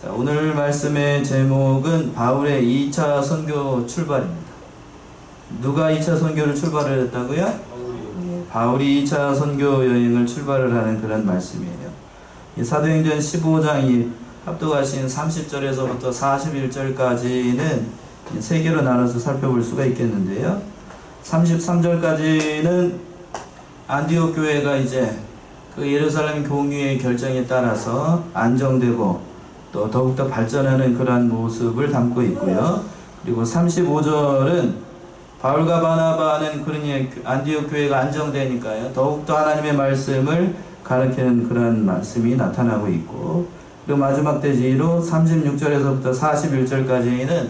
자, 오늘 말씀의 제목은 바울의 2차 선교 출발입니다. 누가 2차 선교를 출발을 했다고요? 바울이 2차 선교 여행을 출발을 하는 그런 말씀이에요. 사도행전 15장이 합독하신 30절에서부터 41절까지는 세 개로 나눠서 살펴볼 수가 있겠는데요. 33절까지는 안디옥 교회가 이제 그 예루살렘 공유의 결정에 따라서 안정되고 또 더욱더 발전하는 그러한 모습을 담고 있고요. 그리고 35절은 바울과 바나바는 그러니 안디옥 교회가 안정되니까요, 더욱더 하나님의 말씀을 가르치는 그런 말씀이 나타나고 있고, 그리고 마지막 대지로 36절에서부터 41절까지는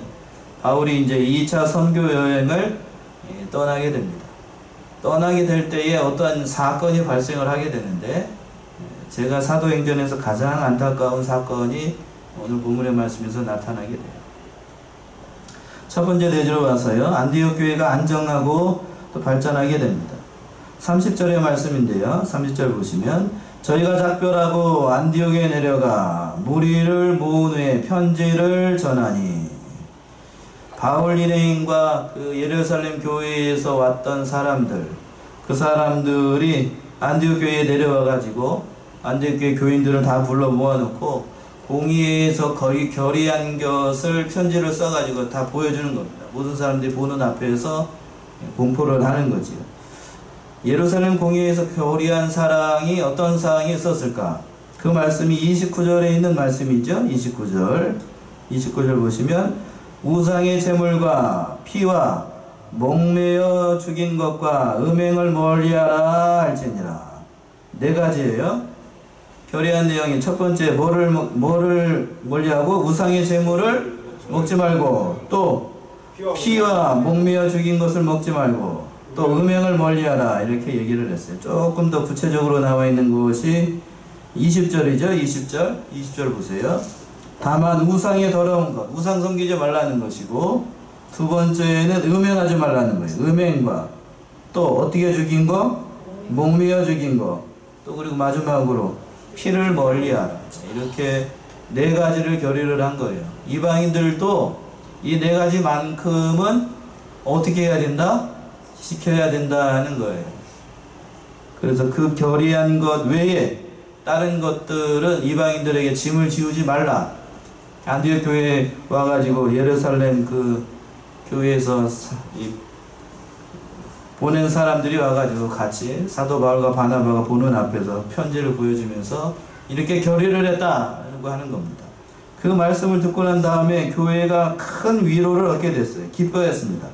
바울이 이제 2차 선교 여행을 떠나게 됩니다. 떠나게 될 때에 어떠한 사건이 발생을 하게 되는데, 제가 사도행전에서 가장 안타까운 사건이 오늘 본문의 말씀에서 나타나게 돼요. 첫 번째 대지로 와서요, 안디옥 교회가 안정하고 또 발전하게 됩니다. 30절의 말씀인데요, 30절 보시면, 저희가 작별하고 안디옥에 내려가 무리를 모은 후에 편지를 전하니, 바울 일행과 그 예루살렘 교회에서 왔던 사람들, 그 사람들이 안디옥 교회에 내려와 가지고 안디옥 교회 교인들을 다 불러 모아놓고 공의회에서 결의한 것을 편지를 써가지고 다 보여주는 겁니다. 모든 사람들이 보는 앞에서 공포를 하는 거지요. 예루살렘 공의회에서 결의한 사항이 어떤 사항이 있었을까? 그 말씀이 29절에 있는 말씀이죠. 29절 보시면, 우상의 제물과 피와 목매어 죽인 것과 음행을 멀리하라 할지니라. 네 가지예요. 결의한 내용이, 첫 번째 뭐를 멀리하고, 우상의 제물을 먹지 말고, 또 피와 목매어 죽인 것을 먹지 말고, 또 음행을 멀리하라, 이렇게 얘기를 했어요. 조금 더 구체적으로 나와 있는 것이 20절이죠. 20절 보세요. 다만 우상의 더러운 것, 우상 섬기지 말라는 것이고, 두 번째는 음행하지 말라는 거예요. 음행과 또 어떻게 죽인 거? 목매어 죽인 거, 또 그리고 마지막으로 피를 멀리하라. 이렇게 네 가지를 결의를 한 거예요. 이방인들도 이 네 가지만큼은 어떻게 해야 된다? 지켜야 된다는 거예요. 그래서 그 결의한 것 외에 다른 것들은 이방인들에게 짐을 지우지 말라. 안디옥 교회에 와가지고 예루살렘 그 교회에서 보낸 사람들이 와가지고 같이 사도 바울과 바나바가 보는 앞에서 편지를 보여주면서 이렇게 결의를 했다고 하는 겁니다. 그 말씀을 듣고 난 다음에 교회가 큰 위로를 얻게 됐어요. 기뻐했습니다.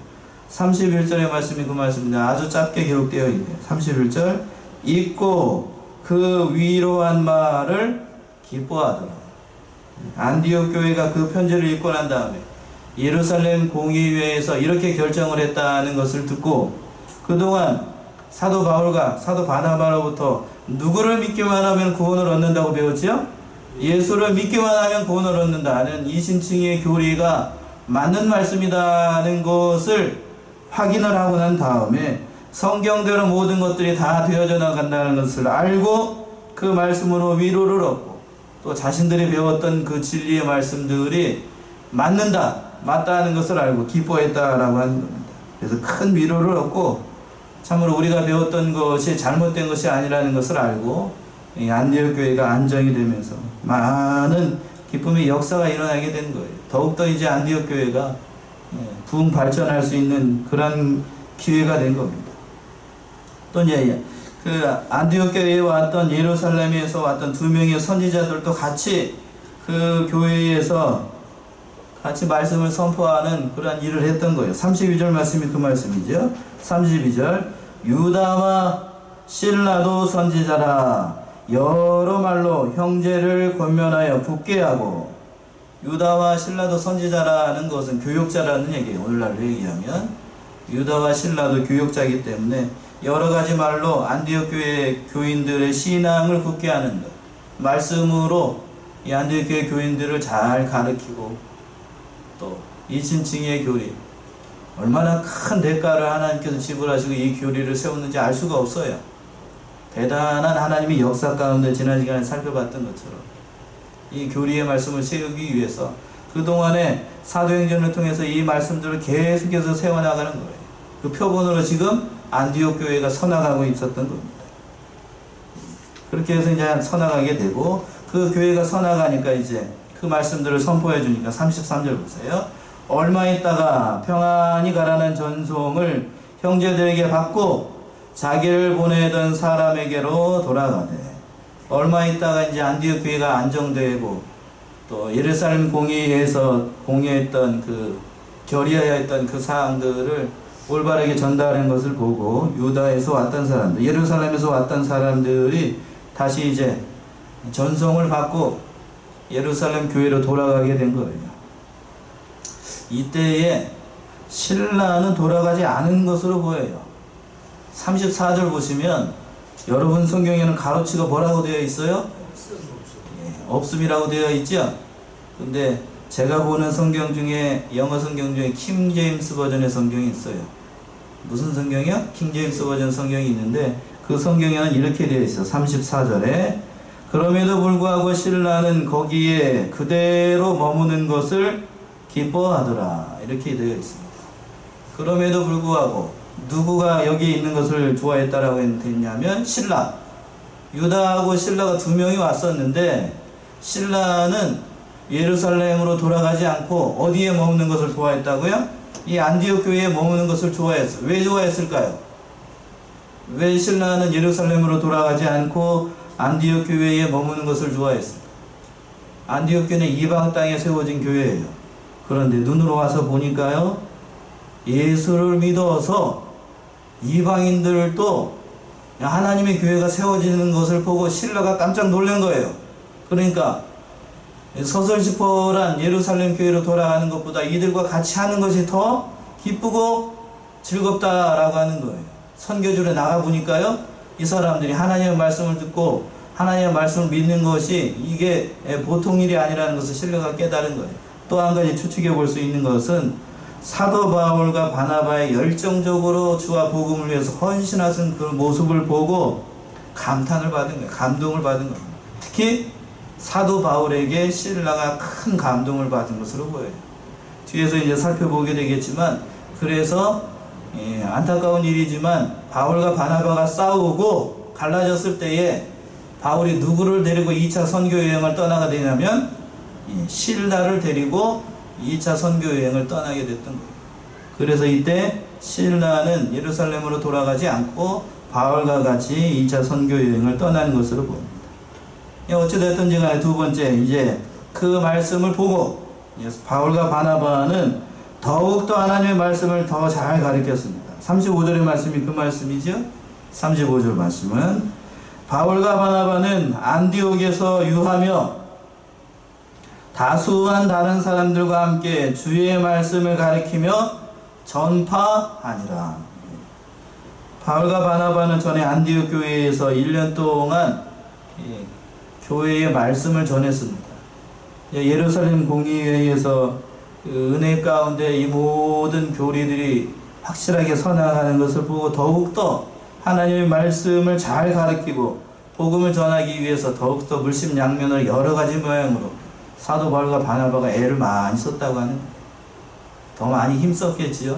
31절의 말씀이 그 말씀입니다. 아주 짧게 기록되어 있네요. 31절, 읽고 그 위로한 말을 기뻐하더라. 안디옥 교회가 그 편지를 읽고 난 다음에 예루살렘 공의회에서 이렇게 결정을 했다는 것을 듣고, 그동안 사도 바울과 사도 바나바로부터 누구를 믿기만 하면 구원을 얻는다고 배웠지요? 예수를 믿기만 하면 구원을 얻는다는 이신칭의 교리가 맞는 말씀이라는 것을 확인을 하고 난 다음에 성경대로 모든 것들이 다 되어져 나간다는 것을 알고 그 말씀으로 위로를 얻고, 또 자신들이 배웠던 그 진리의 말씀들이 맞다는 것을 알고 기뻐했다라고 하는 겁니다. 그래서 큰 위로를 얻고, 참으로 우리가 배웠던 것이 잘못된 것이 아니라는 것을 알고 안디옥 교회가 안정이 되면서 많은 기쁨의 역사가 일어나게 된 거예요. 더욱더 이제 안디옥 교회가 부흥 발전할 수 있는 그런 기회가 된 겁니다. 또 이제 그 안디옥 교회에 왔던, 예루살렘에서 왔던 두 명의 선지자들도 같이 그 교회에서 같이 말씀을 선포하는 그러한 일을 했던 거예요. 32절 말씀이 그 말씀이죠. 32절, 유다와 실라도 선지자라, 여러 말로 형제를 권면하여 붙게 하고. 유다와 실라도 선지자라는 것은 교육자라는 얘기예요. 오늘날로 얘기하면 유다와 실라도 교육자이기 때문에 여러 가지 말로 안디옥 교회 교인들의 신앙을 굳게 하는 것, 말씀으로 이 안디옥 교회 교인들을 잘 가르치고, 또 이신칭의 교리, 얼마나 큰 대가를 하나님께서 지불하시고 이 교리를 세웠는지 알 수가 없어요. 대단한 하나님의 역사 가운데 지난 시간에 살펴봤던 것처럼 이 교리의 말씀을 세우기 위해서 그동안에 사도행전을 통해서 이 말씀들을 계속해서 세워나가는 거예요. 그 표본으로 지금 안디옥 교회가 서나가고 있었던 겁니다. 그렇게 해서 이제 서나가게 되고, 그 교회가 서나가니까 이제 그 말씀들을 선포해 주니까 33절 보세요. 얼마 있다가 평안히 가라는 전송을 형제들에게 받고 자기를 보내던 사람에게로 돌아가되, 얼마 있다가 이제 안디옥 교회가 안정되고 또 예루살렘 공의에서 공유했던 그 결의하여 했던 그 사항들을 올바르게 전달한 것을 보고 유다에서 왔던 사람들, 예루살렘에서 왔던 사람들이 다시 이제 전송을 받고 예루살렘 교회로 돌아가게 된 거예요. 이때에 신라는 돌아가지 않은 것으로 보여요. 34절 보시면 여러분 성경에는 가로치고 뭐라고 되어 있어요? 없음이라고 되어 있죠? 근데 제가 보는 성경 중에, 영어 성경 중에 킹 제임스 버전의 성경이 있어요. 무슨 성경이요? 킹 제임스 버전 성경이 있는데 그 성경에는 이렇게 되어 있어요. 34절에 그럼에도 불구하고 신라는 거기에 그대로 머무는 것을 기뻐하더라, 이렇게 되어 있습니다. 그럼에도 불구하고 누구가 여기 있는 것을 좋아했다라고 했냐면 신라, 유다하고 신라가 두 명이 왔었는데 신라는 예루살렘으로 돌아가지 않고 어디에 머무는 것을 좋아했다고요? 이 안디옥 교회에 머무는 것을 좋아했어요. 왜 좋아했을까요? 왜 신라는 예루살렘으로 돌아가지 않고 안디옥 교회에 머무는 것을 좋아했을까? 안디옥 교회는 이방 땅에 세워진 교회예요. 그런데 눈으로 와서 보니까요, 예수를 믿어서 이방인들도 하나님의 교회가 세워지는 것을 보고 신라가 깜짝 놀란 거예요. 그러니까 서슬시퍼란 예루살렘 교회로 돌아가는 것보다 이들과 같이 하는 것이 더 기쁘고 즐겁다라고 하는 거예요. 선교지로 나가보니까요, 이 사람들이 하나님의 말씀을 듣고 하나님의 말씀을 믿는 것이 이게 보통 일이 아니라는 것을 신라가 깨달은 거예요. 또 한 가지 추측해 볼 수 있는 것은 사도 바울과 바나바의 열정적으로 주와 복음을 위해서 헌신하신 그 모습을 보고 감탄을 받은 거예요. 감동을 받은 거예요. 특히 사도 바울에게 신라가 큰 감동을 받은 것으로 보여요. 뒤에서 이제 살펴보게 되겠지만, 그래서 안타까운 일이지만 바울과 바나바가 싸우고 갈라졌을 때에 바울이 누구를 데리고 2차 선교 여행을 떠나게 되냐면 신라를 데리고 2차 선교 여행을 떠나게 됐던 거예요. 그래서 이때 신라는 예루살렘으로 돌아가지 않고 바울과 같이 2차 선교 여행을 떠나는 것으로 봅니다. 어찌됐든지 간에 두 번째, 이제 그 말씀을 보고 바울과 바나바는 더욱더 하나님의 말씀을 더 잘 가르쳤습니다. 35절의 말씀이 그 말씀이죠. 35절 말씀은 바울과 바나바는 안디옥에서 유하며 다수한 다른 사람들과 함께 주의 말씀을 가르치며 전파하니라. 바울과 바나바는 전에 안디옥 교회에서 1년 동안 교회의 말씀을 전했습니다. 예루살렘 공의회에서 그 은혜 가운데 이 모든 교리들이 확실하게 서나가는 것을 보고 더욱더 하나님의 말씀을 잘 가르치고 복음을 전하기 위해서 더욱더 물심양면으로 여러 가지 모양으로 사도 바울과 바나바가 애를 많이 썼다고 하는 거예요. 더 많이 힘썼겠지요.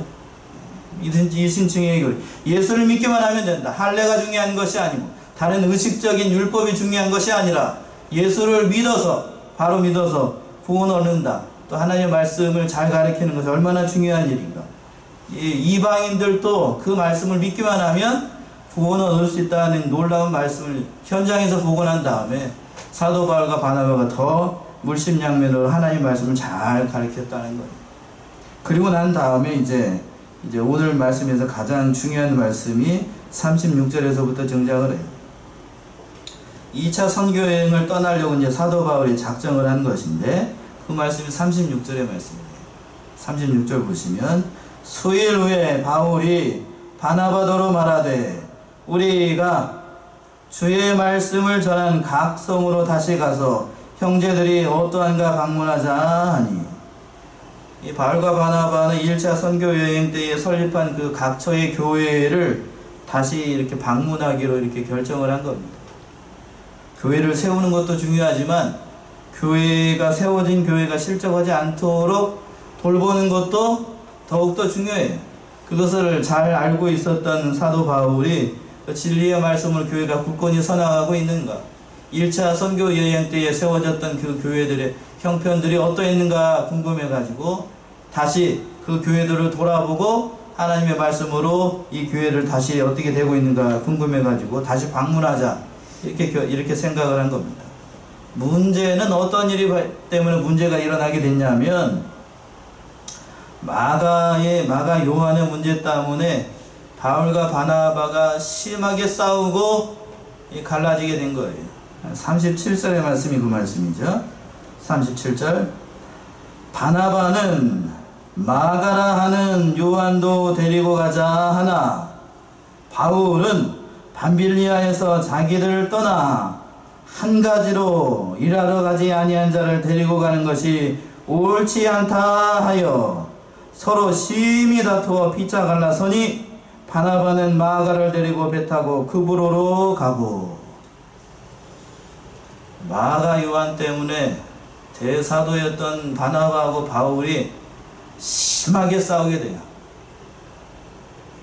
이신층의 교리, 예수를 믿기만 하면 된다. 할례가 중요한 것이 아니고 다른 의식적인 율법이 중요한 것이 아니라 예수를 믿어서, 바로 믿어서 구원 얻는다. 또 하나님의 말씀을 잘 가르치는 것이 얼마나 중요한 일인가. 이방인들도 그 말씀을 믿기만 하면 구원을 얻을 수 있다는 놀라운 말씀을 현장에서 보고 난 다음에 사도 바울과 바나바가 더 물심양면으로 하나님의 말씀을 잘 가르쳤다는 거예요. 그리고 난 다음에 이제 오늘 말씀에서 가장 중요한 말씀이 36절에서부터 등장을 해요. 2차 선교여행을 떠나려고 이제 사도 바울이 작정을 한 것인데 그 말씀이 36절의 말씀이에요. 36절 보시면 수일 후에 바울이 바나바더로 말하되 우리가 주의 말씀을 전한 각 성으로 다시 가서 형제들이 어떠한가 방문하자 하니, 이 바울과 바나바는 1차 선교여행 때에 설립한 그 각처의 교회를 다시 이렇게 방문하기로 이렇게 결정을 한 겁니다. 교회를 세우는 것도 중요하지만 교회가 세워진 교회가 실족하지 않도록 돌보는 것도 더욱더 중요해요. 그것을 잘 알고 있었던 사도 바울이 그 진리의 말씀을 교회가 굳건히 선항하고 있는가, 1차 선교 여행 때에 세워졌던 그 교회들의 형편들이 어떠했는가 궁금해가지고 다시 그 교회들을 돌아보고 하나님의 말씀으로 이 교회를 다시 어떻게 되고 있는가 궁금해가지고 다시 방문하자, 이렇게 생각을 한 겁니다. 문제는 어떤 일이 때문에 문제가 일어나게 됐냐면, 마가 요한의 문제 때문에 바울과 바나바가 심하게 싸우고 갈라지게 된 거예요. 37절의 말씀이 그 말씀이죠. 37절. 바나바는 마가라 하는 요한도 데리고 가자 하나, 바울은 밤빌리아에서 자기를 떠나 한 가지로 일하러 가지 아니한 자를 데리고 가는 것이 옳지 않다 하여 서로 심히 다투어 피차 갈라서니, 바나바는 마가를 데리고 배 타고 그브로로 가고. 마가 요한 때문에 대사도였던 바나바하고 바울이 심하게 싸우게 돼요.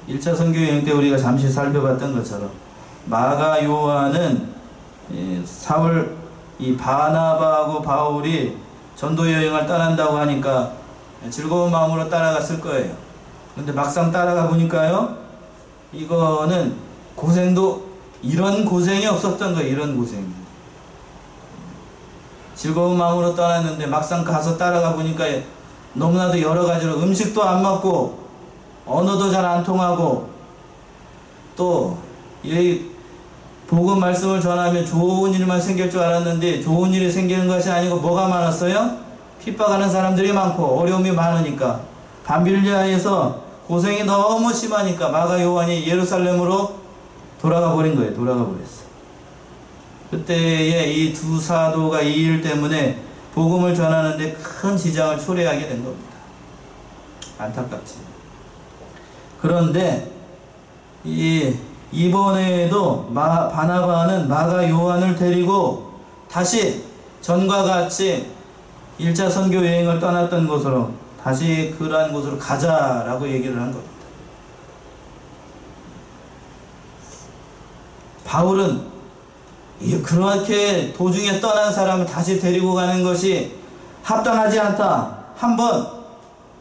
1차 선교 여행 때 우리가 잠시 살펴봤던 것처럼 마가 요한은 이 바나바하고 바울이 전도 여행을 떠난다고 하니까 즐거운 마음으로 따라갔을 거예요. 근데 막상 따라가 보니까요, 이거는 이런 고생이 없었던 거예요. 이런 고생이. 즐거운 마음으로 떠났는데 막상 가서 따라가 보니까 너무나도 여러 가지로 음식도 안 맞고 언어도 잘 안 통하고, 또 이 복음 말씀을 전하면 좋은 일만 생길 줄 알았는데 좋은 일이 생기는 것이 아니고 뭐가 많았어요? 핍박하는 사람들이 많고 어려움이 많으니까, 밤빌리아에서 고생이 너무 심하니까 마가 요한이 예루살렘으로 돌아가 버린 거예요. 돌아가 버렸어요. 그때에 이 두 사도가 이 일 때문에 복음을 전하는데 큰 지장을 초래하게 된 겁니다. 안타깝지. 그런데 이번에도 바나바는 마가 요한을 데리고 다시 전과 같이 1차 선교 여행을 떠났던 곳으로, 다시 그러한 곳으로 가자라고 얘기를 한 겁니다. 바울은 그렇게 도중에 떠난 사람을 다시 데리고 가는 것이 합당하지 않다. 한번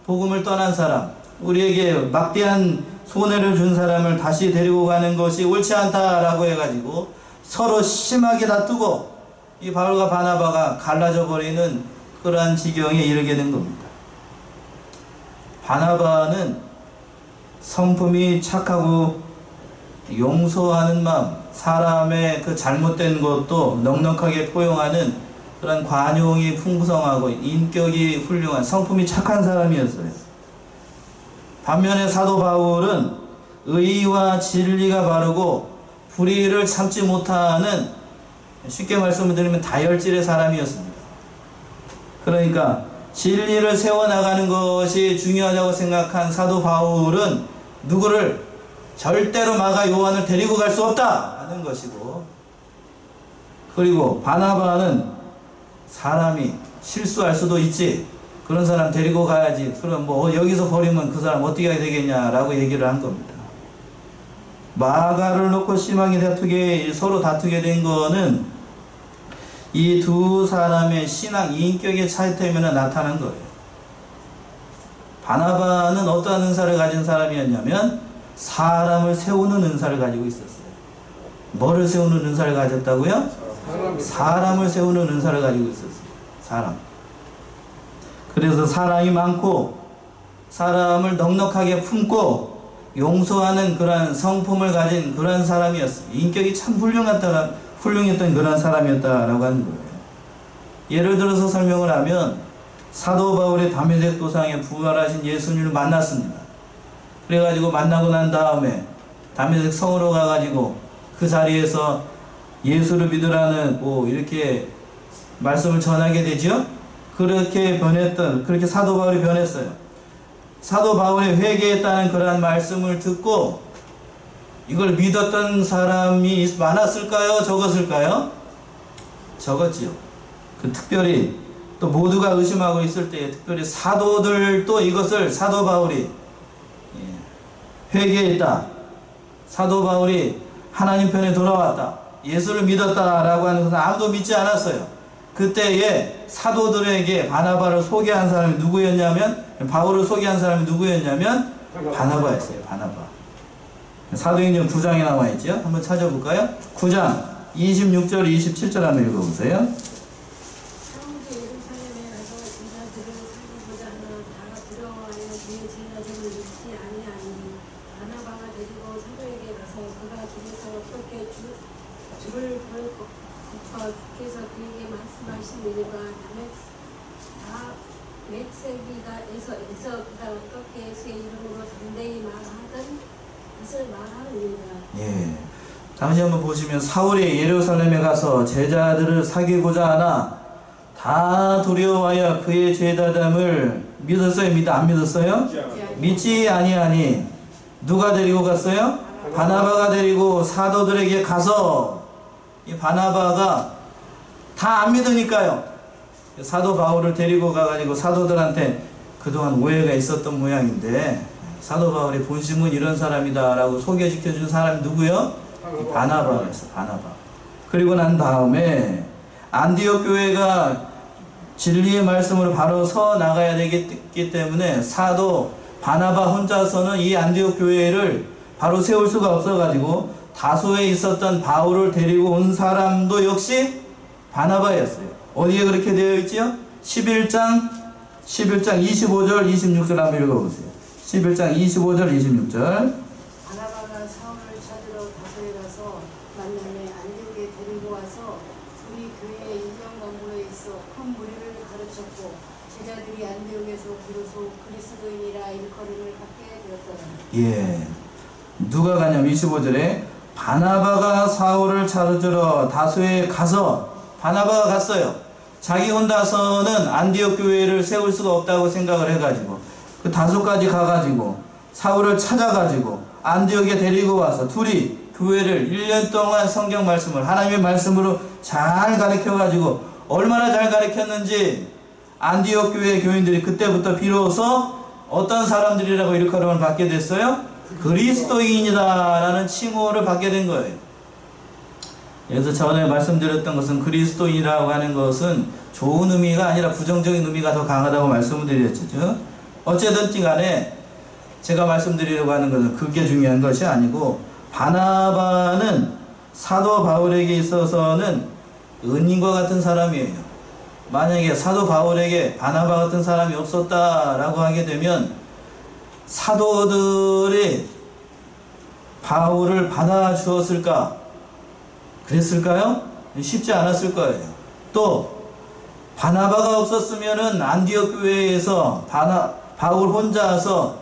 복음을 떠난 사람, 우리에게 막대한 손해를 준 사람을 다시 데리고 가는 것이 옳지 않다라고 해가지고 서로 심하게 다투고 이 바울과 바나바가 갈라져 버리는 그러한 지경에 이르게 된 겁니다. 바나바는 성품이 착하고 용서하는 마음, 사람의 그 잘못된 것도 넉넉하게 포용하는 그런 관용이 풍성하고 인격이 훌륭한, 성품이 착한 사람이었어요. 반면에 사도 바울은 의와 진리가 바르고 불의를 참지 못하는, 쉽게 말씀을 드리면 다혈질의 사람이었습니다. 그러니까 진리를 세워나가는 것이 중요하다고 생각한 사도 바울은 누구를 절대로 마가 요한을 데리고 갈 수 없다 하는 것이고, 그리고 바나바는 사람이 실수할 수도 있지, 그런 사람 데리고 가야지, 그럼 뭐 여기서 버리면 그 사람 어떻게 해야 되겠냐라고 얘기를 한 겁니다. 마가를 놓고 심하게 서로 다투게 된 거는 이 두 사람의 신앙 인격의 차이 때문에 나타난 거예요. 바나바는 어떠한 은사를 가진 사람이었냐면 사람을 세우는 은사를 가지고 있었어요. 뭐를 세우는 은사를 가졌다고요? 사람을 세우는 은사를 가지고 있었어요. 사람. 그래서 사랑이 많고 사람을 넉넉하게 품고 용서하는 그러한 성품을 가진 그러한 사람이었어요. 인격이 참 훌륭했던 그러한 사람이었다라고 하는 거예요. 예를 들어서 설명을 하면 사도 바울이 다메섹 도상에 부활하신 예수님을 만났습니다. 그래가지고 만나고 난 다음에 다메섹 성으로 가가지고 그 자리에서 예수를 믿으라는 이렇게 말씀을 전하게 되죠. 그렇게 사도 바울이 변했어요. 사도 바울이 회개했다는 그러한 말씀을 듣고 이걸 믿었던 사람이 많았을까요? 적었을까요? 적었지요. 그 특별히 또 모두가 의심하고 있을 때 특별히 사도들도 이것을 사도 바울이 회개했다, 사도 바울이 하나님 편에 돌아왔다, 예수를 믿었다라고 하는 것은 아무도 믿지 않았어요. 그때에 사도들에게 바나바를 소개한 사람이 누구였냐면, 바울을 소개한 사람이 누구였냐면 바나바였어요. 바나바. 사도행전 9장에 나와 있죠. 한번 찾아볼까요? 9장 26절 27절 한번 읽어보세요. 주께서 그에게 말씀하신 일과 다메섹에서 그가 어떻게 새 이름으로 담대히 말하던 것을 말하느니라. 예. 다시 한번 보시면 사울이 예루살렘에 가서 제자들을 사귀고자 하나 다 두려워하여 그의 죄다담을 믿었어요? 안 믿었어요? 믿지 아니하니 누가 데리고 갔어요? 바나바가 데리고 사도들에게 가서, 이 바나바가 다 안 믿으니까요, 사도 바울을 데리고 가가지고 사도들한테 그동안 오해가 있었던 모양인데 사도 바울의 본심은 이런 사람이다 라고 소개시켜준 사람이 누구요? 바나바였어. 바나바. 그리고 난 다음에 안디옥 교회가 진리의 말씀으로 바로 서 나가야 되기 때문에 사도 바나바 혼자서는 이 안디옥 교회를 바로 세울 수가 없어가지고 다소에 있었던 바울을 데리고 온 사람도 역시 바나바였어요. 어디에 그렇게 되어 있지요? 11장 25절 26절 한번 읽어보세요. 11장 25절 26절. 바나바가 사울을 찾으러 다소에 가서 만남에 안디옥에 데리고 와서 우리 교회의 인정강부에 있어 큰 무리를 가르쳤고 제자들이 안디옥에서 비로소 그리스도인이라 일컬음을 받게 되었더라. 예. 누가 가냐면 25절에 바나바가 사울을 찾으러 다소에 가서, 바나바가 갔어요. 자기 혼자서는 안디옥 교회를 세울 수가 없다고 생각을 해가지고 그 다소까지 가가지고 사울을 찾아가지고 안디옥에 데리고 와서 둘이 교회를 1년 동안 성경 말씀을 하나님의 말씀으로 잘 가르쳐가지고, 얼마나 잘 가르쳤는지 안디옥 교회 교인들이 그때부터 비로소 어떤 사람들이라고 일컬음을 받게 됐어요? 그리스도인이다 라는 칭호를 받게 된 거예요. 그래서 전에 말씀드렸던 것은 그리스도인이라고 하는 것은 좋은 의미가 아니라 부정적인 의미가 더 강하다고 말씀을 드렸죠. 어쨌든 간에 제가 말씀드리려고 하는 것은 그게 중요한 것이 아니고, 바나바는 사도 바울에게 있어서는 은인과 같은 사람이에요. 만약에 사도 바울에게 바나바 같은 사람이 없었다라고 하게 되면 사도들이 바울을 받아주었을까? 그랬을까요? 쉽지 않았을 거예요. 또 바나바가 없었으면은 안디옥 교회에서 바울 혼자서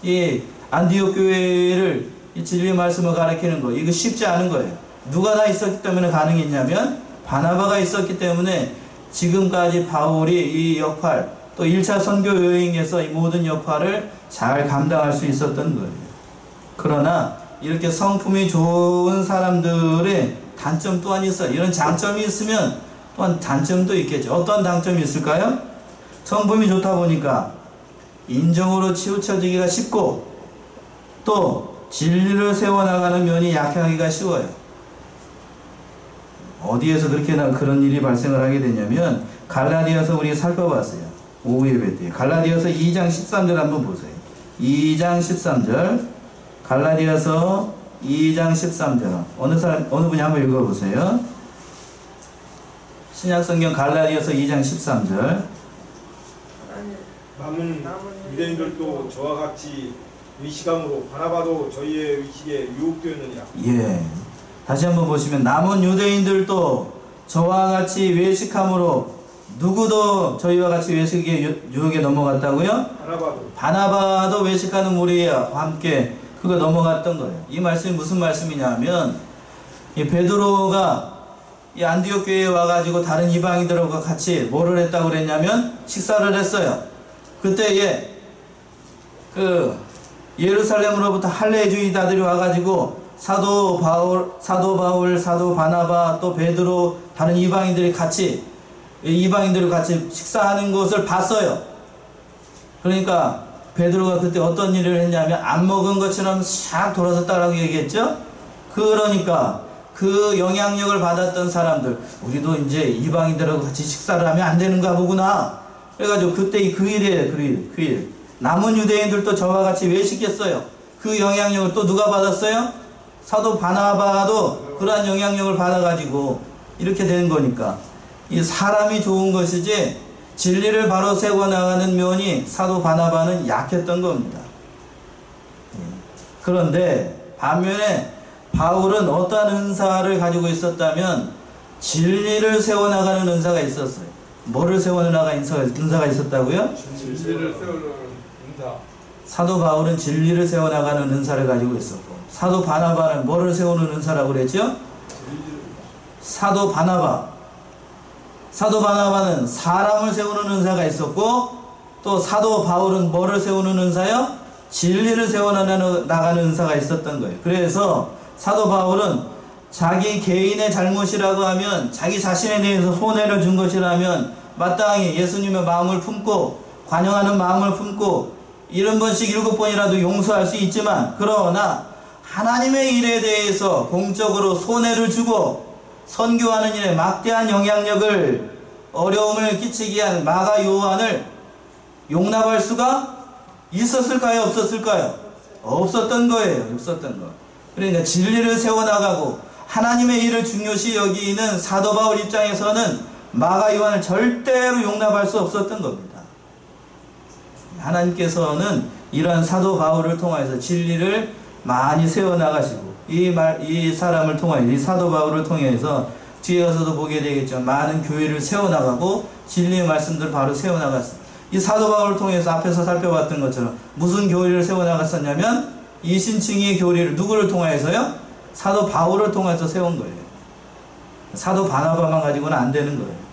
이 안디옥 교회를 이 진리의 말씀을 가르치는 거, 이거 쉽지 않은 거예요. 누가 다 있었기 때문에 가능했냐면 바나바가 있었기 때문에 지금까지 바울이 이 역할, 또 1차 선교 여행에서 이 모든 역할을 잘 감당할 수 있었던 거예요. 그러나 이렇게 성품이 좋은 사람들의 단점 또한 있어요. 이런 장점이 있으면 또한 단점도 있겠죠. 어떤 단점이 있을까요? 성품이 좋다 보니까 인정으로 치우쳐지기가 쉽고, 또 진리를 세워나가는 면이 약하기가 쉬워요. 어디에서 그런 일이 발생을 하게 되냐면 갈라디아서 우리가 살펴봤어요. 오후 예배 때 갈라디아서 2장 13절 한번 보세요. 2장 13절, 갈라디아서 2장 13절. 어느 분이 한번 읽어보세요. 신약성경 갈라디아서 2장 13절. 남은 유대인들도 저와 같이 의식함으로 바나바도 저희의 의식에 유혹되었느니라. 예. 다시 한번 보시면 남은 유대인들도 저와 같이 외식함으로, 누구도 저희와 같이 외식의 유혹에 넘어갔다고요? 바나바도 외식하는 무리와 함께 그거 넘어갔던 거예요. 이 말씀이 무슨 말씀이냐면, 이 베드로가 이 안디옥 교회에 와가지고 다른 이방인들과 같이 뭐를 했다고 그랬냐면 식사를 했어요. 그때에 예루살렘으로부터 할례주의자들이 와가지고 사도 바울, 사도 바나바, 또 베드로, 다른 이방인들이 같이 이방인들이 같이 식사하는 것을 봤어요. 그러니까 베드로가 그때 어떤 일을 했냐면 안 먹은 것처럼 샥 돌아서 따라고 얘기했죠. 그러니까 그 영향력을 받았던 사람들, 우리도 이제 이방인들하고 같이 식사를 하면 안 되는가 보구나. 그래가지고 그때 그 일이에요. 그 일. 남은 유대인들도 저와 같이 왜 시켰어요? 그 영향력을 또 누가 받았어요? 사도 바나바도 그러한 영향력을 받아가지고 이렇게 되는 거니까 이 사람이 좋은 것이지 진리를 바로 세워나가는 면이 사도 바나바는 약했던 겁니다. 그런데 반면에 바울은 어떠한 은사를 가지고 있었다면 진리를 세워나가는 은사가 있었어요. 뭐를 세워나가는 은사가 있었다고요? 진리를 세우는 은사. 사도 바울은 진리를 세워나가는 은사를 가지고 있었고, 사도 바나바는 뭐를 세우는 은사라고 그랬죠? 사도 바나바는 사람을 세우는 은사가 있었고, 또 사도 바울은 뭐를 세우는 은사요? 진리를 세워나가는 은사가 있었던 거예요. 그래서 사도 바울은 자기 개인의 잘못이라고 하면, 자기 자신에 대해서 손해를 준 것이라면 마땅히 예수님의 마음을 품고 관용하는 마음을 품고 70번씩 7번이라도 용서할 수 있지만, 그러나 하나님의 일에 대해서 공적으로 손해를 주고 선교하는 일에 막대한 영향력을, 어려움을 끼치게 한 마가 요한을 용납할 수가 있었을까요? 없었을까요? 없었던 거예요. 없었던 거. 그러니까 진리를 세워나가고 하나님의 일을 중요시 여기는 사도 바울 입장에서는 마가 요한을 절대로 용납할 수 없었던 겁니다. 하나님께서는 이러한 사도 바울을 통해서 진리를 많이 세워나가시고, 이 사람을 통하여, 이 사도 바울을 통해서 뒤에 가서도 보게 되겠죠. 많은 교회를 세워나가고 진리의 말씀들을 바로 세워나갔습니다. 이 사도 바울을 통해서 앞에서 살펴봤던 것처럼 무슨 교리를 세워나갔었냐면, 이 신칭의 교리를 누구를 통하여서요? 사도 바울을 통해서 세운 거예요. 사도 바나바만 가지고는 안 되는 거예요.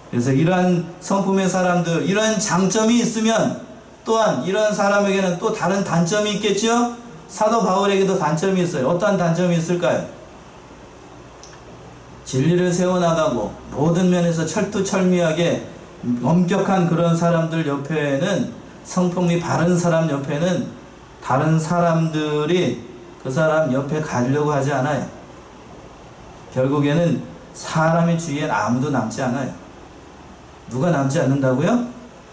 그래서 이러한 성품의 사람들, 이러한 장점이 있으면 또한 이러한 사람에게는 또 다른 단점이 있겠죠? 사도 바울에게도 단점이 있어요. 어떠한 단점이 있을까요? 진리를 세워나가고 모든 면에서 철두철미하게 엄격한 그런 사람들 옆에는, 성품이 바른 사람 옆에는 다른 사람들이 그 사람 옆에 가려고 하지 않아요. 결국에는 사람의 주위엔 아무도 남지 않아요. 누가 남지 않는다고요?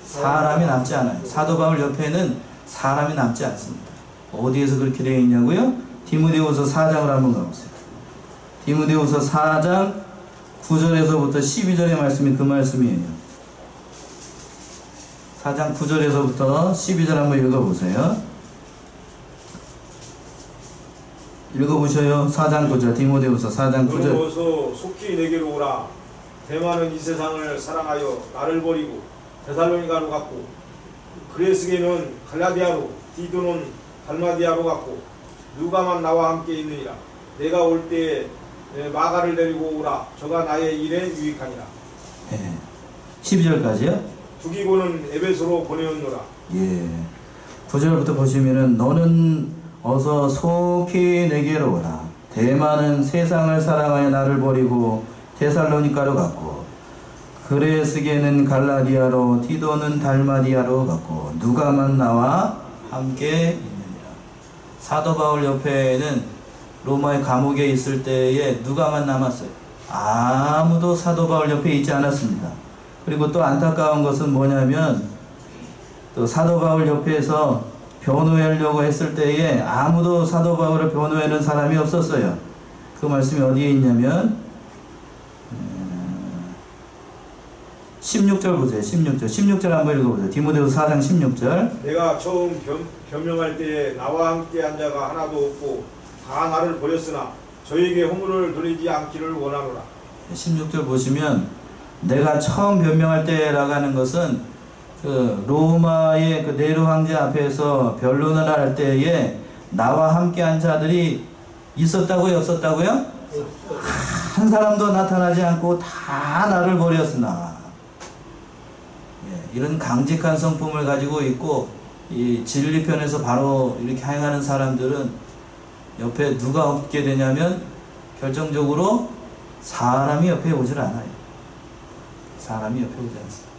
사람이 남지 않아요. 사도 바울 옆에는 사람이 남지 않습니다. 어디에서 그렇게 되어 있냐고요? 디모데후서 4장을 한번 가보세요. 디모데후서 4장 9절에서부터 12절의 말씀이 그 말씀이에요. 4장 9절에서부터 12절 한번 읽어보세요. 읽어보셔요. 4장 9절, 디모데후서 4장 9절. 그러므로서 속히 내게로 오라. 대만은 이 세상을 사랑하여 나를 버리고 데살로니가로 갔고, 그레스게는 갈라디아로, 디도는 달마디아로 갔고, 누가만 나와 함께 있느니라. 내가 올 때에 마가를 데리고 오라. 저가 나의 일에 유익하니라. 예. 12절까지요? 두기고는 에베소로 보내었노라. 예. 9절부터 보시면은, 너는 어서 속히 내게로 오라. 대만은 세상을 사랑하여 나를 버리고 데살로니가로 갔고, 그레스게는 갈라디아로, 디도는 달마디아로 갔고, 누가만 나와 함께 있느니라. 사도 바울 옆에는 로마의 감옥에 있을 때에 누가만 남았어요. 아무도 사도 바울 옆에 있지 않았습니다. 그리고 또 안타까운 것은 뭐냐면, 또 사도 바울 옆에서 변호하려고 했을 때에 아무도 사도 바울을 변호하는 사람이 없었어요. 그 말씀이 어디에 있냐면 16절 보세요. 16절 한번 읽어보세요. 디모데후서 4장 16절. 내가 처음 변명할 때에 나와 함께 한 자가 하나도 없고 다 나를 버렸으나 저에게 허물을 돌리지 않기를 원하노라. 16절 보시면, 내가 처음 변명할 때라고 하는 것은 그 로마의 그 네로 황제 앞에서 변론을 할 때에 나와 함께 한 자들이 있었다고요? 없었다고요? 한 사람도 나타나지 않고 다 나를 버렸으나. 예, 이런 강직한 성품을 가지고 있고, 이 진리편에서 바로 이렇게 행하는 사람들은 옆에 누가 없게 되냐면 결정적으로 사람이 옆에 오질 않아요. 사람이 옆에 오지 않습니다.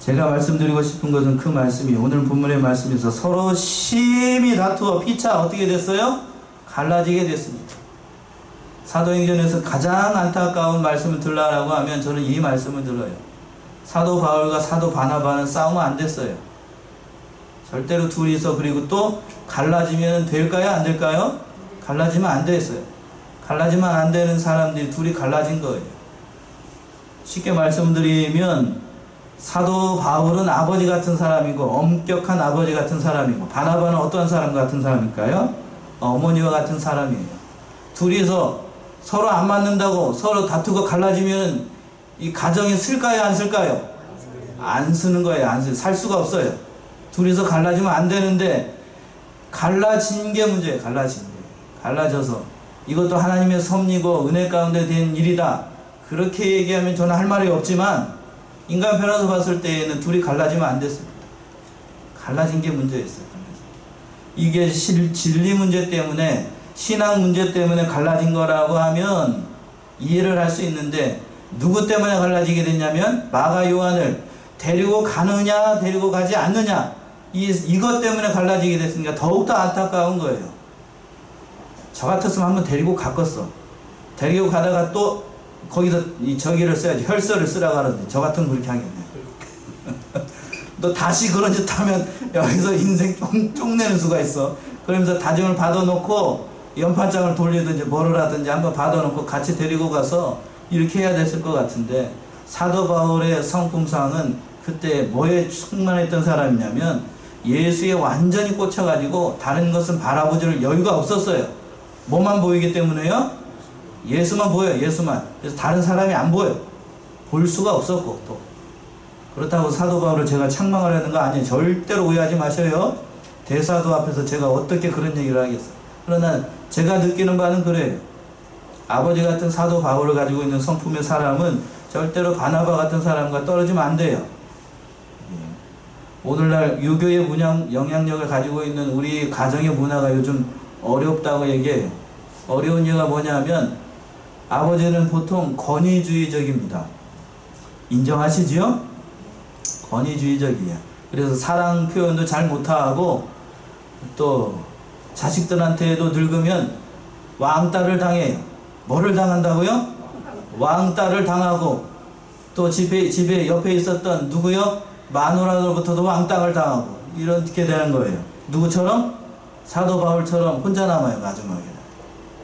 제가 말씀드리고 싶은 것은 그 말씀이 오늘 본문의 말씀에서 서로 심히 다투어 피차 어떻게 됐어요? 갈라지게 됐습니다. 사도행전에서 가장 안타까운 말씀을 들라라고 하면 저는 이 말씀을 들어요. 사도 바울과 사도 바나바는 싸우면 안 됐어요. 절대로 둘이서 그리고 또 갈라지면 될까요? 안 될까요? 갈라지면 안 됐어요. 갈라지면 안 되는 사람들이 둘이 갈라진 거예요. 쉽게 말씀드리면 사도 바울은 아버지 같은 사람이고 엄격한 아버지 같은 사람이고 바나바는 어떠한 사람 같은 사람일까요? 어머니와 같은 사람이에요. 둘이서 서로 안 맞는다고 서로 다투고 갈라지면 이 가정이 쓸까요? 안 쓸까요? 안 쓰는 거예요. 안 쓰. 살 수가 없어요. 둘이서 갈라지면 안 되는데 갈라진 게 문제예요. 갈라진 게. 갈라져서 이것도 하나님의 섭리고 은혜 가운데 된 일이다. 그렇게 얘기하면 저는 할 말이 없지만 인간 편에서 봤을 때에는 둘이 갈라지면 안 됐습니다. 갈라진 게 문제였어요. 이게 진리 문제 때문에 신앙 문제 때문에 갈라진 거라고 하면 이해를 할 수 있는데 누구 때문에 갈라지게 됐냐면 마가 요한을 데리고 가느냐 데리고 가지 않느냐 이것 때문에 갈라지게 됐으니까 더욱더 안타까운 거예요. 저 같았으면 한번 데리고 갔겠어. 데리고 가다가 또 거기서 저기를 써야지. 혈서를 쓰라고 하는데 저 같으면 그렇게 하겠네. 너 다시 그런 짓 하면 여기서 인생 쪽내는 수가 있어. 그러면서 다짐을 받아놓고 연판장을 돌리든지 뭐를 하든지 한번 받아놓고 같이 데리고 가서 이렇게 해야 됐을 것 같은데 사도 바울의 성품상은 그때 뭐에 충만했던 사람이냐면 예수에 완전히 꽂혀가지고 다른 것은 바라보질 여유가 없었어요. 뭐만 보이기 때문에요? 예수만 보여요. 예수만. 그래서 다른 사람이 안 보여요. 볼 수가 없었고 또 그렇다고 사도 바울을 제가 책망하려는 거 아니에요. 절대로 오해하지 마셔요. 대사도 앞에서 제가 어떻게 그런 얘기를 하겠어요. 그러나 제가 느끼는 바는 그래요. 아버지 같은 사도 바울을 가지고 있는 성품의 사람은 절대로 바나바 같은 사람과 떨어지면 안 돼요. 오늘날 유교의 영향력을 가지고 있는 우리 가정의 문화가 요즘 어렵다고 얘기해요. 어려운 이유가 뭐냐면 아버지는 보통 권위주의적입니다. 인정하시지요? 권위주의적이에요. 그래서 사랑 표현도 잘 못하고 또 자식들한테도 늙으면 왕따를 당해요. 뭐를 당한다고요? 왕따를 당하고 또 집에 옆에 있었던 누구요? 마누라로부터도 왕따를 당하고 이렇게 되는 거예요. 누구처럼? 사도 바울처럼 혼자 남아요. 마지막에는.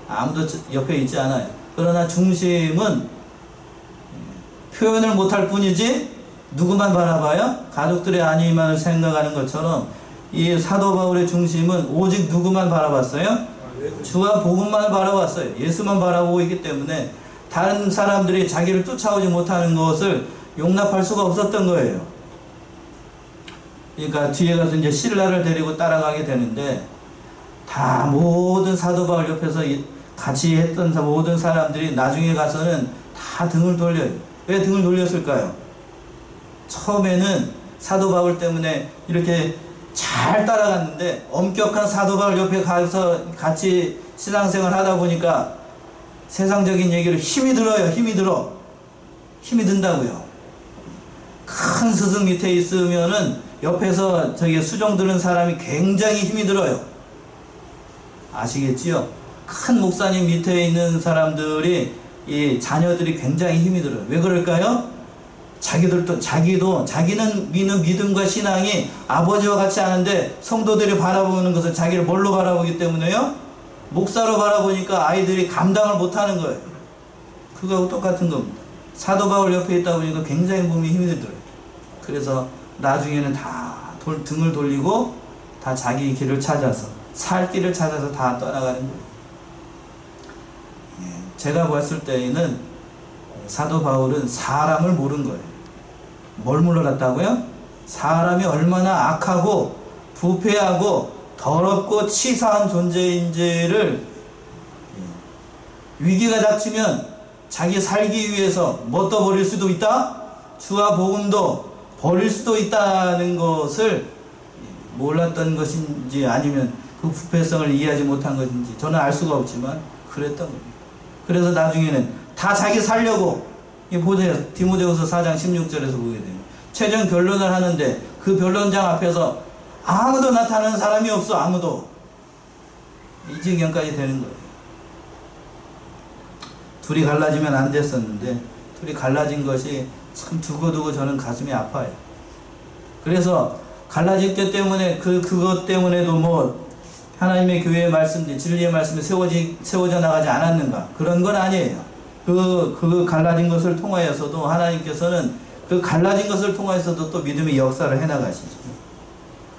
아무도 옆에 있지 않아요. 그러나 중심은 표현을 못할 뿐이지 누구만 바라봐요? 가족들의 안위만을 생각하는 것처럼 이 사도 바울의 중심은 오직 누구만 바라봤어요? 주와 복음만 바라봤어요. 예수만 바라보고 있기 때문에 다른 사람들이 자기를 쫓아오지 못하는 것을 용납할 수가 없었던 거예요. 그러니까 뒤에 가서 이제 신라를 데리고 따라가게 되는데 다 모든 사도 바울 옆에서 같이 했던 모든 사람들이 나중에 가서는 다 등을 돌려요. 왜 등을 돌렸을까요? 처음에는 사도 바울 때문에 이렇게 잘 따라갔는데 엄격한 사도 바울 옆에 가서 같이 신앙생활 하다 보니까 세상적인 얘기를 힘이 들어요. 힘이 들어. 힘이 든다고요. 큰 스승 밑에 있으면은 옆에서 저기 수종 드는 사람이 굉장히 힘이 들어요. 아시겠지요? 큰 목사님 밑에 있는 사람들이 이 자녀들이 굉장히 힘이 들어요. 왜 그럴까요? 자기는 믿는 믿음과 신앙이 아버지와 같이 하는데 성도들이 바라보는 것은 자기를 뭘로 바라보기 때문에요? 목사로 바라보니까 아이들이 감당을 못하는 거예요. 그거하고 똑같은 겁니다. 사도 바울 옆에 있다 보니까 굉장히 몸이 힘이 들어요. 그래서 나중에는 다 등을 돌리고 다 자기 길을 찾아서 살 길을 찾아서 다 떠나가는 거예요. 제가 봤을 때에는 사도 바울은 사람을 모른 거예요. 뭘 몰랐다고요? 사람이 얼마나 악하고 부패하고 더럽고 치사한 존재인지를 위기가 닥치면 자기 살기 위해서 뭐 떠버릴 수도 있다? 주와 복음도 버릴 수도 있다는 것을 몰랐던 것인지 아니면 그 부패성을 이해하지 못한 것인지 저는 알 수가 없지만 그랬던 겁니다. 그래서 나중에는 다 자기 살려고. 이 보세요. 디모데후서 4장 16절에서 보게 됩니다. 최종 변론을 하는데 그 변론장 앞에서 아무도 나타나는 사람이 없어. 아무도. 이 지경까지 되는 거예요. 둘이 갈라지면 안 됐었는데 둘이 갈라진 것이 참 두고두고 저는 가슴이 아파요. 그래서 갈라졌기 때문에 그것 때문에도 뭐 하나님의 교회의 말씀들, 진리의 말씀이 세워져 나가지 않았는가? 그런 건 아니에요. 그 갈라진 것을 통하여서도 하나님께서는 그 갈라진 것을 통하여서도 또 믿음의 역사를 해나가시죠.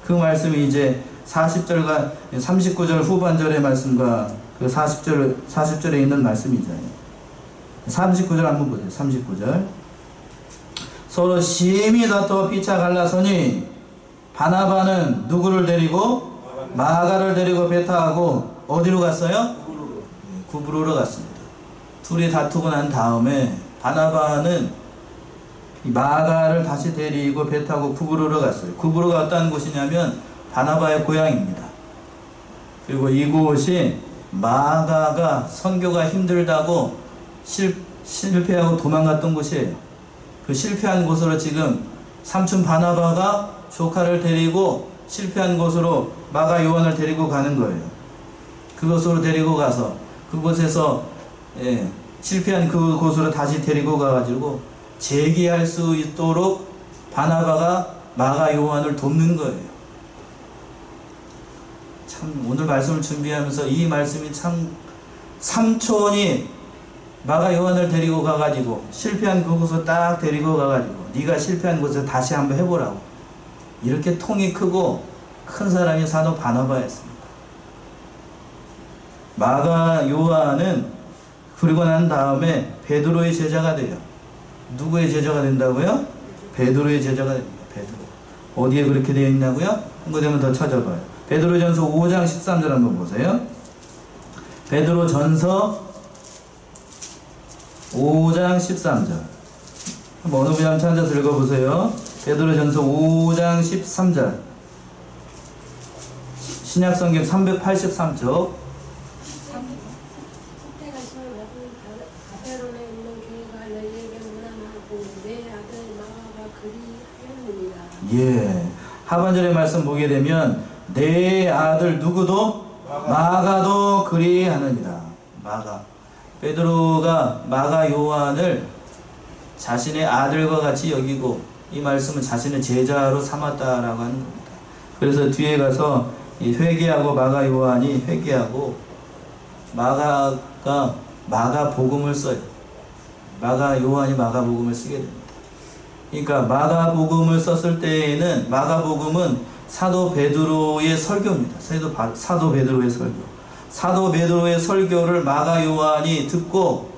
그 말씀이 이제 40절과 39절 후반절의 말씀과 그 40절에 있는 말씀이잖아요. 39절 한번 보세요. 39절. 서로 심히 다투어 피차 갈라서니 바나바는 누구를 데리고 마가를 데리고 베타하고 어디로 갔어요? 구브로로 갔습니다. 둘이 다투고 난 다음에 바나바는 마가를 다시 데리고 베타하고 구브로로 갔어요. 구브로가 어떤 곳이냐면 바나바의 고향입니다. 그리고 이곳이 마가가 선교가 힘들다고 실패하고 도망갔던 곳이에요. 그 실패한 곳으로 지금 삼촌 바나바가 조카를 데리고 실패한 곳으로 마가 요한을 데리고 가는 거예요. 그곳으로 데리고 가서 그곳에서 실패한 그곳으로 다시 데리고 가가지고 재기할 수 있도록 바나바가 마가 요한을 돕는 거예요. 참 오늘 말씀을 준비하면서 이 말씀이 참 삼촌이 마가 요한을 데리고 가가지고 실패한 그곳으로 딱 데리고 가가지고 네가 실패한 곳에서 다시 한번 해보라고. 이렇게 통이 크고 큰 사람이 사도 바나바였습니다. 마가 요한은 그리고 난 다음에 베드로의 제자가 돼요. 누구의 제자가 된다고요? 베드로의 제자가 됩니다. 베드로. 어디에 그렇게 되어 있냐고요? 한국되면 더 찾아봐요. 베드로전서 5장 13절 한번 보세요. 베드로전서 5장 13절. 한번 어느 분이 한번 찾아서 읽어보세요. 베드로전서 5장 13절. 신약성경 383쪽. 숙제가 심하고 가베론에 있는 교회가 너희에게 무난하고 내 아들 마가가 그리하였느니라. 예. 하반절의 말씀 보게 되면 내 아들 누구도 마가도 그리하느니라. 마가. 베드로가 마가 요한을 자신의 아들과 같이 여기고 이 말씀은 자신의 제자로 삼았다라고 하는 겁니다. 그래서 뒤에 가서 이 회개하고 마가 요한이 회개하고 마가가 마가복음을 써요. 마가 요한이 마가복음을 쓰게 됩니다. 그러니까 마가복음을 썼을 때에는 마가복음은 사도 베드로의 설교입니다. 사도 베드로의 설교. 사도 베드로의 설교를 마가 요한이 듣고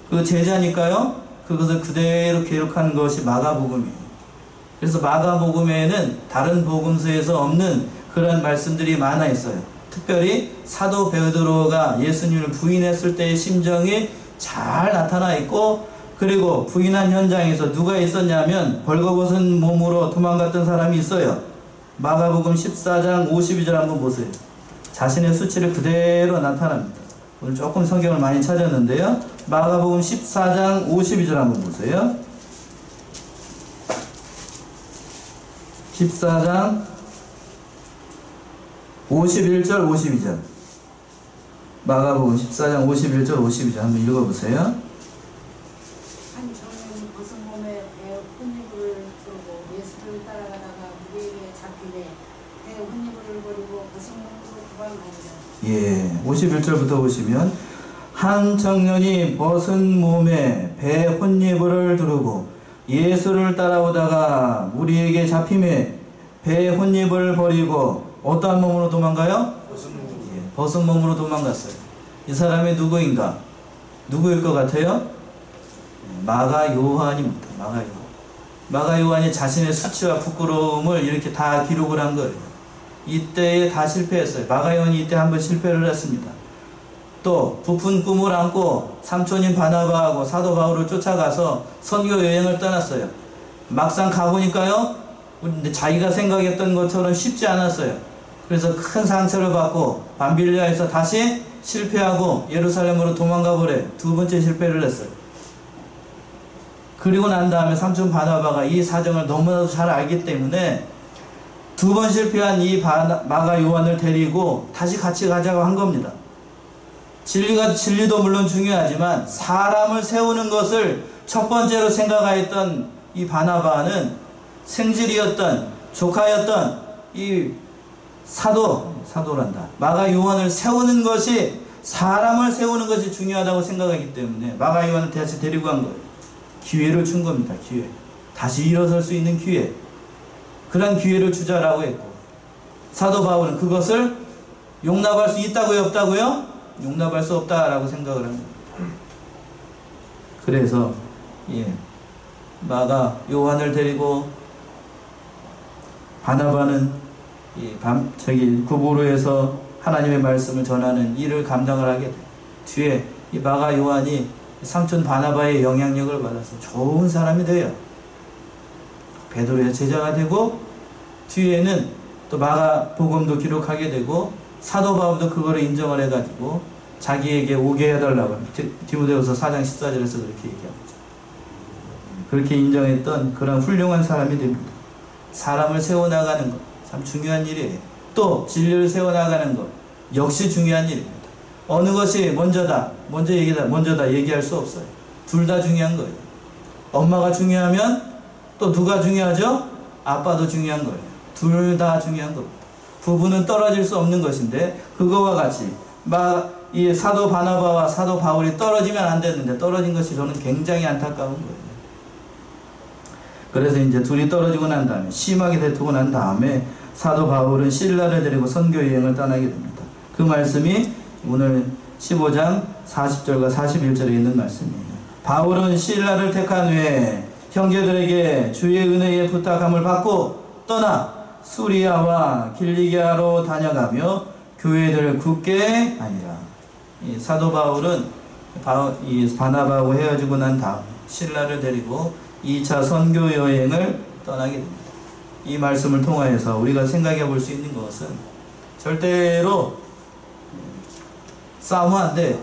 그 제자니까요. 그것을 그대로 기록한 것이 마가복음이에요. 그래서 마가복음에는 다른 복음서에서 없는 그런 말씀들이 많아 있어요. 특별히 사도 베드로가 예수님을 부인했을 때의 심정이 잘 나타나 있고, 그리고 부인한 현장에서 누가 있었냐면 벌거벗은 몸으로 도망갔던 사람이 있어요. 마가복음 14장 52절 한번 보세요. 자신의 수치를 그대로 나타납니다. 오늘 조금 성경을 많이 찾았는데요. 마가복음 14장 52절 한번 보세요. 14장 51절 52절. 마가복음 14장 51절 52절 한번 읽어보세요. 한 청년이 벗은 몸에 배 혼입을 들고 예수를 따라가다가 무리에게 잡히되 배 혼입을 버리고 벗은 몸으로 도망가니라. 예, 51절부터 보시면 한 청년이 벗은 몸에 배 혼입을 두르고 예수를 따라오다가 무리에게 잡힘에 배 혼입을 버리고 어떠한 몸으로 도망가요? 벗은 몸으로 도망갔어요. 이 사람이 누구인가? 누구일 것 같아요? 마가 요한입니다. 마가 요한이 자신의 수치와 부끄러움을 이렇게 다 기록을 한 거예요. 이때에 다 실패했어요. 마가 요한이 이때 한번 실패를 했습니다. 또 부푼 꿈을 안고 삼촌인 바나바하고 사도 바울을 쫓아가서 선교 여행을 떠났어요. 막상 가보니까요, 자기가 생각했던 것처럼 쉽지 않았어요. 그래서 큰 상처를 받고 밤빌리아에서 다시 실패하고 예루살렘으로 도망가 버려요. 두 번째 실패를 했어요. 그리고 난 다음에 삼촌 바나바가 이 사정을 너무나도 잘 알기 때문에 2번 실패한 이 마가 요한을 데리고 다시 같이 가자고 한 겁니다. 진리도 물론 중요하지만 사람을 세우는 것을 첫 번째로 생각하였던 이 바나바는 생질이었던 조카였던 이 사도란다. 마가 요한을 세우는 것이, 사람을 세우는 것이 중요하다고 생각하기 때문에 마가 요한을 다시 데리고 간 거예요. 기회를 준 겁니다. 기회. 다시 일어설 수 있는 기회. 그런 기회를 주자라고 했고, 사도 바울은 그것을 용납할 수 있다고요? 없다고요? 용납할 수 없다라고 생각을 합니다. 그래서 마가 요한을 데리고 바나바는 구보로에서 하나님의 말씀을 전하는 일을 감당을 하게 돼요. 뒤에 이 마가 요한이 삼촌 바나바의 영향력을 받아서 좋은 사람이 돼요. 베드로의 제자가 되고, 뒤에는 또 마가 복음도 기록하게 되고, 사도 바울도 그거를 인정을 해가지고 자기에게 오게 해달라고 합니다. 디모데후서 4장 14절에서 그렇게 얘기합니다. 그렇게 인정했던 그런 훌륭한 사람이 됩니다. 사람을 세워나가는 것 참 중요한 일이에요. 또 진리를 세워나가는 것 역시 중요한 일입니다. 어느 것이 먼저다 얘기할 수 없어요. 둘 다 중요한 거예요. 엄마가 중요하면 또 누가 중요하죠? 아빠도 중요한 거예요. 둘 다 중요한 겁니다. 부부는 떨어질 수 없는 것인데, 그거와 같이 이 사도 바나바와 사도 바울이 떨어지면 안 되는데 떨어진 것이 저는 굉장히 안타까운 거예요. 그래서 이제 둘이 떨어지고 난 다음에, 심하게 다투고 난 다음에 사도 바울은 실라를 데리고 선교 여행을 떠나게 됩니다. 그 말씀이 오늘 15장 40절과 41절에 있는 말씀이에요. 바울은 실라를 택한 후에 형제들에게 주의 은혜에 부탁함을 받고 떠나 수리아와 길리기아로 다녀가며 교회들을 굳게 하니라. 이 사도 바울은 이 바나바하고 헤어지고 난 다음 실라를 데리고 2차 선교 여행을 떠나게 됩니다. 이 말씀을 통하여서 우리가 생각해 볼 수 있는 것은, 절대로 싸우면 안 돼.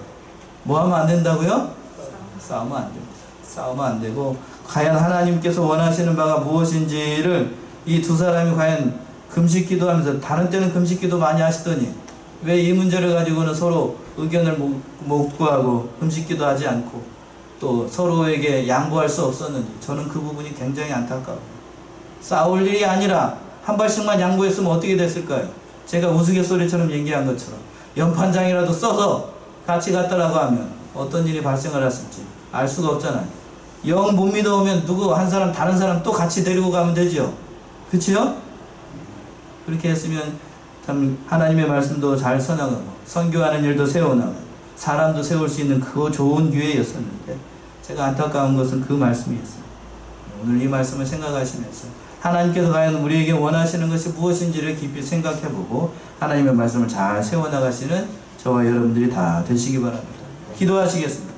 뭐 하면 안 된다고요? 싸우면 안 됩니다. 싸우면 안 되고, 과연 하나님께서 원하시는 바가 무엇인지를 이 두 사람이 과연 금식 기도하면서, 다른 때는 금식 기도 많이 하시더니 왜 이 문제를 가지고는 서로 의견을 못 구하고 금식 기도하지 않고 또 서로에게 양보할 수 없었는지, 저는 그 부분이 굉장히 안타까워요. 싸울 일이 아니라 한 발씩만 양보했으면 어떻게 됐을까요? 제가 우스갯소리처럼 얘기한 것처럼 연판장이라도 써서 같이 갔다라고 하면 어떤 일이 발생을 했을지 알 수가 없잖아요. 영 못 믿어오면 누구 한 사람, 다른 사람 또 같이 데리고 가면 되죠. 그치요? 그렇게 했으면 참 하나님의 말씀도 잘 써나가고 선교하는 일도 세워나가고 사람도 세울 수 있는 그 좋은 기회였었는데, 제가 안타까운 것은 그 말씀이었어요. 오늘 이 말씀을 생각하시면서 하나님께서 과연 우리에게 원하시는 것이 무엇인지를 깊이 생각해보고 하나님의 말씀을 잘 세워나가시는 저와 여러분들이 다 되시기 바랍니다. 기도하시겠습니다.